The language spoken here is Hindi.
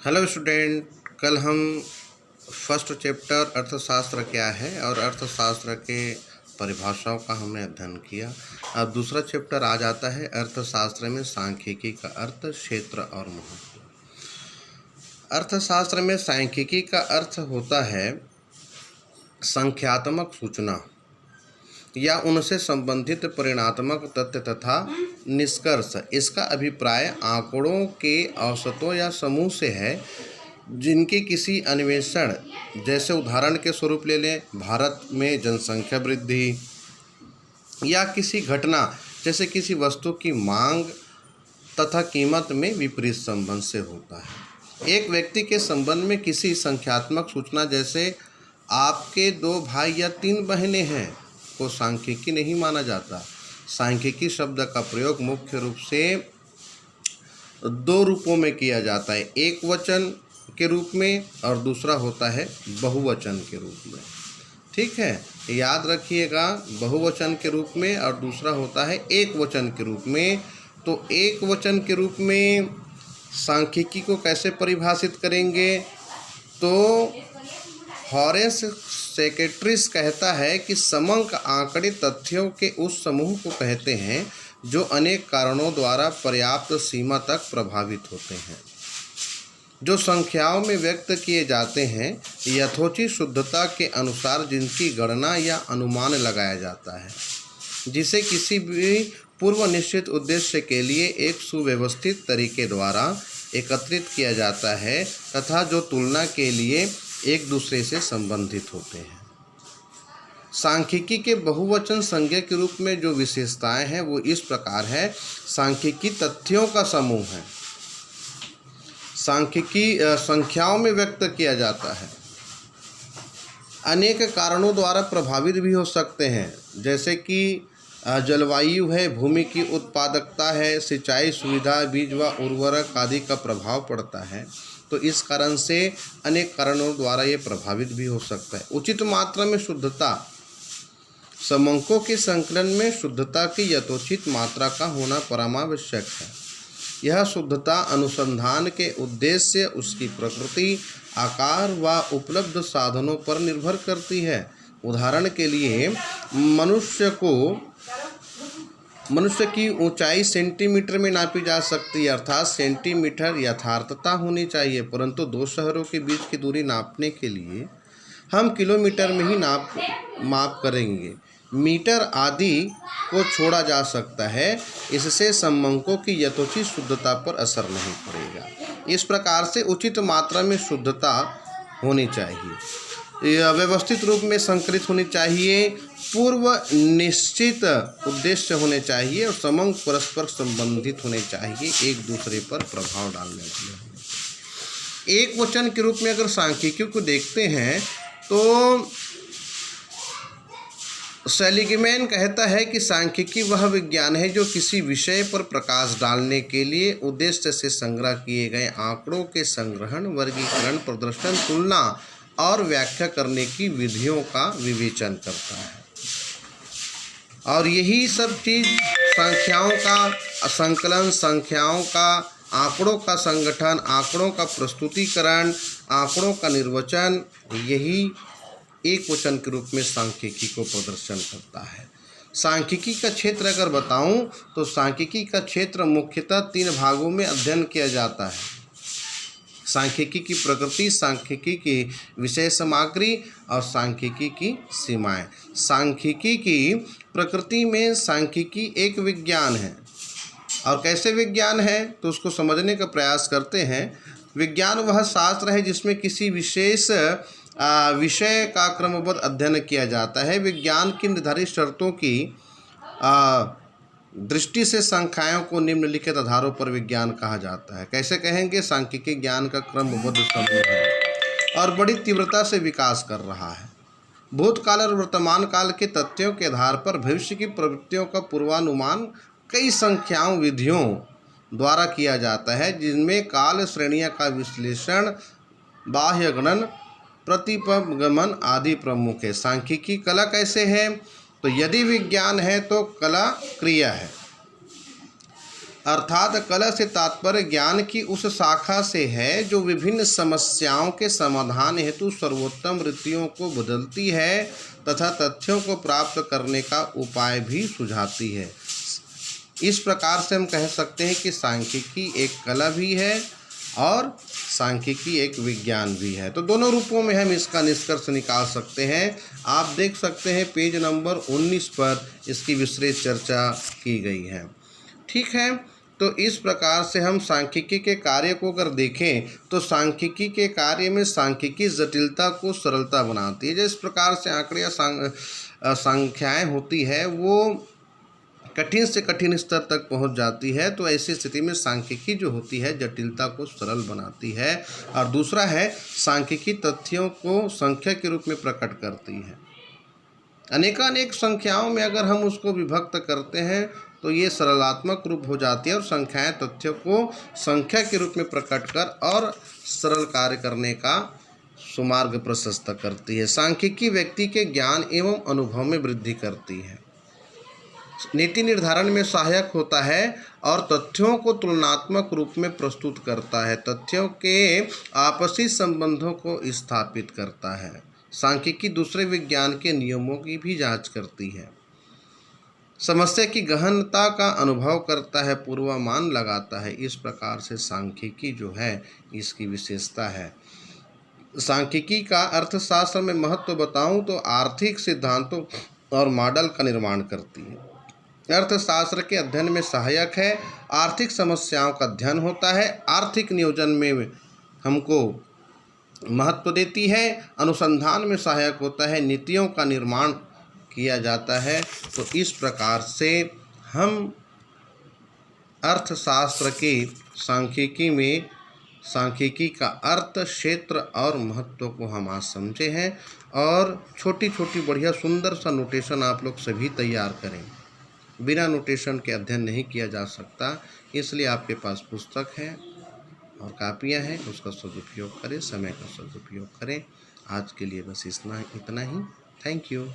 हेलो स्टूडेंट, कल हम फर्स्ट चैप्टर अर्थशास्त्र क्या है और अर्थशास्त्र के परिभाषाओं का हमने अध्ययन किया। अब दूसरा चैप्टर आ जाता है अर्थशास्त्र में सांख्यिकी का अर्थ, क्षेत्र और महत्व। अर्थशास्त्र में सांख्यिकी का अर्थ होता है संख्यात्मक सूचना या उनसे संबंधित परिणात्मक तथ्य तथा निष्कर्ष। इसका अभिप्राय आंकड़ों के औसतों या समूह से है जिनके किसी अन्वेषण, जैसे उदाहरण के स्वरूप ले लें भारत में जनसंख्या वृद्धि, या किसी घटना जैसे किसी वस्तु की मांग तथा कीमत में विपरीत संबंध से होता है। एक व्यक्ति के संबंध में किसी संख्यात्मक सूचना जैसे आपके 2 भाई या 3 बहनें हैं को सांख्यिकी नहीं माना जाता। सांख्यिकी शब्द का प्रयोग मुख्य रूप से 2 रूपों में किया जाता है, एक वचन के रूप में और दूसरा होता है बहुवचन के रूप में। ठीक है, याद रखिएगा, बहुवचन के रूप में और दूसरा होता है एक वचन के रूप में। तो एक वचन के रूप में सांख्यिकी को कैसे परिभाषित करेंगे? तो हॉरेस सेकेट्रिस कहता है कि समंक आंकड़े तथ्यों के उस समूह को कहते हैं जो अनेक कारणों द्वारा पर्याप्त सीमा तक प्रभावित होते हैं, जो संख्याओं में व्यक्त किए जाते हैं यथोचित शुद्धता के अनुसार, जिनकी गणना या अनुमान लगाया जाता है, जिसे किसी भी पूर्व निश्चित उद्देश्य के लिए एक सुव्यवस्थित तरीके द्वारा एकत्रित किया जाता है तथा जो तुलना के लिए एक दूसरे से संबंधित होते हैं। सांख्यिकी के बहुवचन संज्ञा के रूप में जो विशेषताएं हैं वो इस प्रकार है। सांख्यिकी तथ्यों का समूह है। सांख्यिकी संख्याओं में व्यक्त किया जाता है, अनेक कारणों द्वारा प्रभावित भी हो सकते हैं, जैसे कि जलवायु है, भूमि की उत्पादकता है, सिंचाई सुविधा, बीज व उर्वरक आदि का प्रभाव पड़ता है। तो इस कारण से अनेक कारणों द्वारा ये प्रभावित भी हो सकता है। उचित मात्रा में शुद्धता, समंकों के संकलन में शुद्धता की यथोचित मात्रा का होना परमावश्यक है। यह शुद्धता अनुसंधान के उद्देश्य, उसकी प्रकृति, आकार व उपलब्ध साधनों पर निर्भर करती है। उदाहरण के लिए मनुष्य की ऊंचाई सेंटीमीटर में नापी जा सकती है, अर्थात सेंटीमीटर यथार्थता होनी चाहिए, परंतु 2 शहरों के बीच की दूरी नापने के लिए हम किलोमीटर में ही माप करेंगे। मीटर आदि को छोड़ा जा सकता है, इससे समंकों की यथोचित शुद्धता पर असर नहीं पड़ेगा। इस प्रकार से उचित मात्रा में शुद्धता होनी चाहिए, व्यवस्थित रूप में संकलित होनी चाहिए, पूर्व निश्चित उद्देश्य होने चाहिए और समंक परस्पर संबंधित होने चाहिए, एक दूसरे पर प्रभाव डालने वाले। एक वचन के रूप में अगर सांख्यिकी को देखते हैं तो सेलिगमैन कहता है कि सांख्यिकी वह विज्ञान है जो किसी विषय पर प्रकाश डालने के लिए उद्देश्य से संग्रह किए गए आंकड़ों के संग्रहण, वर्गीकरण, प्रदर्शन, तुलना और व्याख्या करने की विधियों का विवेचन करता है। और यही सब चीज़ संख्याओं का संकलन, संख्याओं का, आंकड़ों का संगठन, आंकड़ों का प्रस्तुतिकरण, आंकड़ों का निर्वचन, यही एक वचन के रूप में सांख्यिकी को प्रदर्शन करता है। सांख्यिकी का क्षेत्र अगर बताऊं तो सांख्यिकी का क्षेत्र मुख्यतः 3 भागों में अध्ययन किया जाता है। सांख्यिकी की प्रकृति, सांख्यिकी की विषय सामग्री और सांख्यिकी की सीमाएं। सांख्यिकी की प्रकृति में सांख्यिकी एक विज्ञान है। और कैसे विज्ञान है तो उसको समझने का प्रयास करते हैं। विज्ञान वह शास्त्र है जिसमें किसी विशेष विषय का क्रमबद्ध अध्ययन किया जाता है। विज्ञान की निर्धारित शर्तों की दृष्टि से संख्याओं को निम्नलिखित आधारों पर विज्ञान कहा जाता है। कैसे कहेंगे? सांख्यिकी ज्ञान का क्रमबद्ध समूह है और बड़ी तीव्रता से विकास कर रहा है। भूतकाल और वर्तमान काल के तथ्यों के आधार पर भविष्य की प्रवृत्तियों का पूर्वानुमान कई संख्याओं विधियों द्वारा किया जाता है, जिनमें काल श्रेणियाँ का विश्लेषण, बाह्य गणन, प्रतिपगमन आदि प्रमुख है। सांख्यिकी कला कैसे है? तो यदि विज्ञान है तो कला क्रिया है। अर्थात कला से तात्पर्य ज्ञान की उस शाखा से है जो विभिन्न समस्याओं के समाधान हेतु सर्वोत्तम रीतियों को बदलती है तथा तथ्यों को प्राप्त करने का उपाय भी सुझाती है। इस प्रकार से हम कह सकते हैं कि सांख्यिकी एक कला भी है और सांख्यिकी एक विज्ञान भी है। तो दोनों रूपों में हम इसका निष्कर्ष निकाल सकते हैं। आप देख सकते हैं पेज नंबर 19 पर इसकी विस्तृत चर्चा की गई है। ठीक है, तो इस प्रकार से हम सांख्यिकी के कार्य को अगर देखें तो सांख्यिकी के कार्य में सांख्यिकी जटिलता को सरलता बनाती है। जिस प्रकार से आंकड़े या संख्याएँ होती है वो कठिन से कठिन स्तर तक पहुंच जाती है, तो ऐसी स्थिति में सांख्यिकी जो होती है जटिलता को सरल बनाती है। और दूसरा है सांख्यिकी तथ्यों को संख्या के रूप में प्रकट करती है। अनेकानेक संख्याओं में अगर हम उसको विभक्त करते हैं तो ये सरलात्मक रूप हो जाती है और संख्याएं तथ्यों को संख्या के रूप में प्रकट कर और सरल कार्य करने का सुमार्ग प्रशस्त करती है। सांख्यिकी व्यक्ति के ज्ञान एवं अनुभव में वृद्धि करती है, नीति निर्धारण में सहायक होता है और तथ्यों को तुलनात्मक रूप में प्रस्तुत करता है, तथ्यों के आपसी संबंधों को स्थापित करता है। सांख्यिकी दूसरे विज्ञान के नियमों की भी जांच करती है, समस्या की गहनता का अनुभव करता है, पूर्वानुमान लगाता है। इस प्रकार से सांख्यिकी जो है इसकी विशेषता है। सांख्यिकी का अर्थशास्त्र में महत्व बताऊं तो आर्थिक सिद्धांतों और मॉडल का निर्माण करती है। अर्थशास्त्र के अध्ययन में सहायक है, आर्थिक समस्याओं का अध्ययन होता है, आर्थिक नियोजन में हमको महत्व देती है, अनुसंधान में सहायक होता है, नीतियों का निर्माण किया जाता है। तो इस प्रकार से हम अर्थशास्त्र के सांख्यिकी में सांख्यिकी का अर्थ, क्षेत्र और महत्व को हम आज समझे हैं। और छोटी छोटी बढ़िया सुंदर सा नोटेशन आप लोग सभी तैयार करें। बिना नोटेशन के अध्ययन नहीं किया जा सकता, इसलिए आपके पास पुस्तक है और कापियाँ हैं, उसका सदुपयोग करें, समय का सदुपयोग करें। आज के लिए बस इतना ही। Thank you.